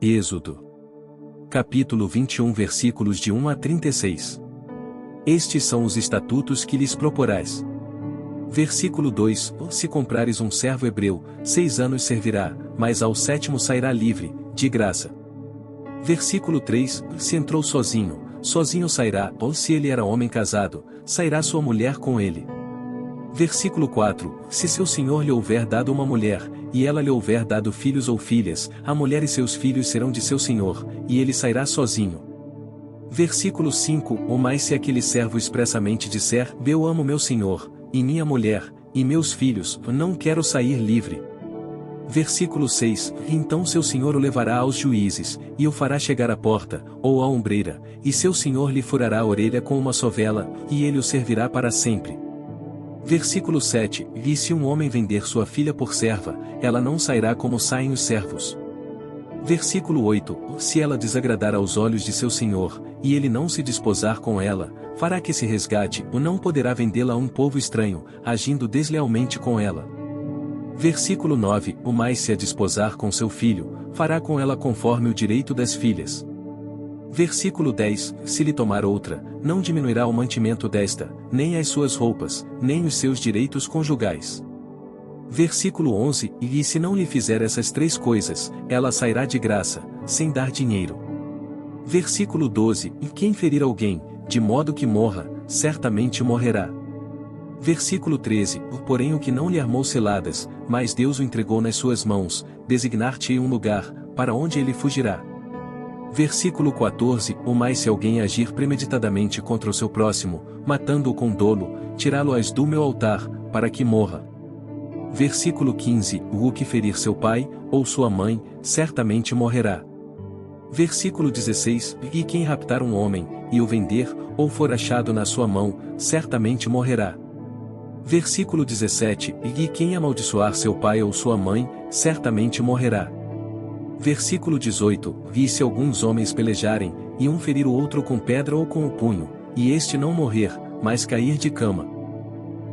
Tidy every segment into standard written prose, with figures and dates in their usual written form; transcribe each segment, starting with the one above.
Êxodo. Capítulo 21 versículos de 1 a 36. Estes são os estatutos que lhes proporás. Versículo 2: Se comprares um servo hebreu, 6 anos servirá, mas ao 7º sairá livre, de graça. Versículo 3: Se entrou sozinho, sozinho sairá, ou se ele era homem casado, sairá sua mulher com ele. Versículo 4: Se seu senhor lhe houver dado uma mulher, e ela lhe houver dado filhos ou filhas, a mulher e seus filhos serão de seu senhor, e ele sairá sozinho. Versículo 5: Ou mais se aquele servo expressamente disser: Eu amo meu senhor, e minha mulher, e meus filhos, não quero sair livre. Versículo 6: Então seu senhor o levará aos juízes, e o fará chegar à porta, ou à ombreira, e seu senhor lhe furará a orelha com uma sovela, e ele o servirá para sempre. Versículo 7: E se um homem vender sua filha por serva, ela não sairá como saem os servos. Versículo 8: Se ela desagradar aos olhos de seu senhor, e ele não se desposar com ela, fará que se resgate, ou não poderá vendê-la a um povo estranho, agindo deslealmente com ela. Versículo 9: O mais se a desposar com seu filho, fará com ela conforme o direito das filhas. Versículo 10: Se lhe tomar outra, não diminuirá o mantimento desta, nem as suas roupas, nem os seus direitos conjugais. Versículo 11: E se não lhe fizer essas 3 coisas, ela sairá de graça, sem dar dinheiro. Versículo 12: E quem ferir alguém, de modo que morra, certamente morrerá. Versículo 13: Porém o que não lhe armou ciladas, mas Deus o entregou nas suas mãos, designar-te-ei um lugar, para onde ele fugirá. Versículo 14: Ou mais se alguém agir premeditadamente contra o seu próximo, matando-o com dolo, tirá-lo-ás do meu altar, para que morra. Versículo 15: O que ferir seu pai, ou sua mãe, certamente morrerá. Versículo 16: E quem raptar um homem, e o vender, ou for achado na sua mão, certamente morrerá. Versículo 17: E quem amaldiçoar seu pai ou sua mãe, certamente morrerá. Versículo 18: E se alguns homens pelejarem, e um ferir o outro com pedra ou com o punho, e este não morrer, mas cair de cama.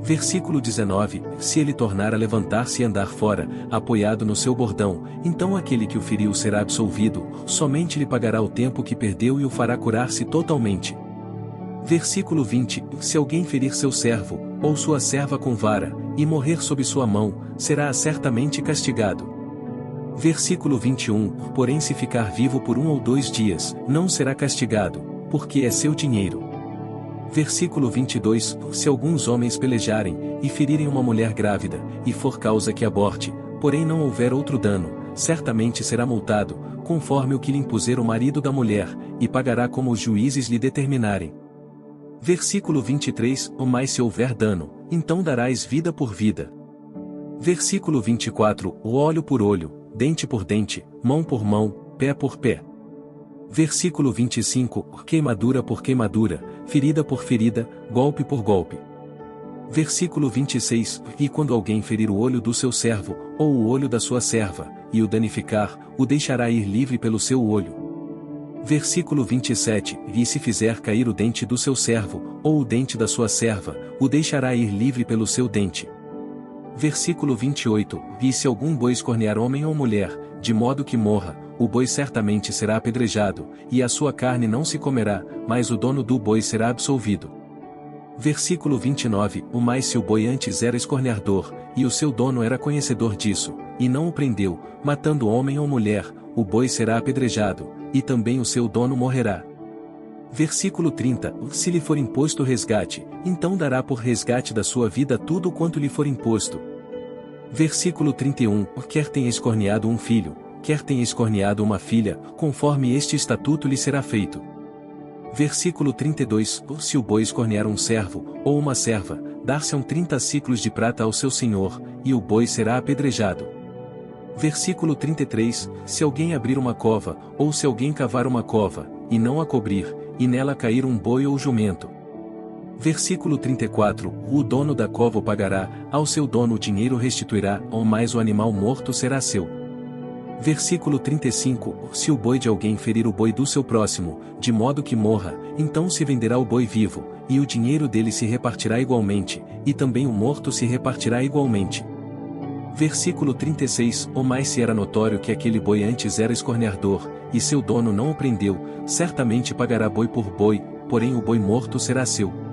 Versículo 19: Se ele tornar a levantar-se e andar fora, apoiado no seu bordão, então aquele que o feriu será absolvido, somente lhe pagará o tempo que perdeu e o fará curar-se totalmente. Versículo 20: Se alguém ferir seu servo, ou sua serva com vara, e morrer sob sua mão, será certamente castigado. Versículo 21: Porém se ficar vivo por 1 ou 2 dias, não será castigado, porque é seu dinheiro. Versículo 22: Se alguns homens pelejarem, e ferirem uma mulher grávida, e for causa que aborte, porém não houver outro dano, certamente será multado, conforme o que lhe impuser o marido da mulher, e pagará como os juízes lhe determinarem. Versículo 23: Mas se houver dano, então darás vida por vida. Versículo 24: Olho por olho, dente por dente, mão por mão, pé por pé. Versículo 25: Queimadura por queimadura, ferida por ferida, golpe por golpe. Versículo 26: E quando alguém ferir o olho do seu servo, ou o olho da sua serva, e o danificar, o deixará ir livre pelo seu olho. Versículo 27: E se fizer cair o dente do seu servo, ou o dente da sua serva, o deixará ir livre pelo seu dente. Versículo 28: E se algum boi escornear homem ou mulher, de modo que morra, o boi certamente será apedrejado, e a sua carne não se comerá, mas o dono do boi será absolvido. Versículo 29: Mas se o boi antes era escorneador, e o seu dono era conhecedor disso, e não o prendeu, matando homem ou mulher, o boi será apedrejado, e também o seu dono morrerá. Versículo 30: Se lhe for imposto resgate, então dará por resgate da sua vida tudo quanto lhe for imposto. Versículo 31: Quer tenha escorneado um filho, quer tenha escorneado uma filha, conforme este estatuto lhe será feito. Versículo 32: Se o boi escornear um servo, ou uma serva, dar-se-ão 30 siclos de prata ao seu senhor, e o boi será apedrejado. Versículo 33: Se alguém abrir uma cova, ou se alguém cavar uma cova, e não a cobrir, e nela cair um boi ou jumento. Versículo 34: O dono da cova o pagará, ao seu dono o dinheiro restituirá, ou mais o animal morto será seu. Versículo 35: Se o boi de alguém ferir o boi do seu próximo, de modo que morra, então se venderá o boi vivo, e o dinheiro dele se repartirá igualmente, e também o morto se repartirá igualmente. Versículo 36. Ou mais se era notório que aquele boi antes era escorneador, e seu dono não o prendeu, certamente pagará boi por boi, porém o boi morto será seu.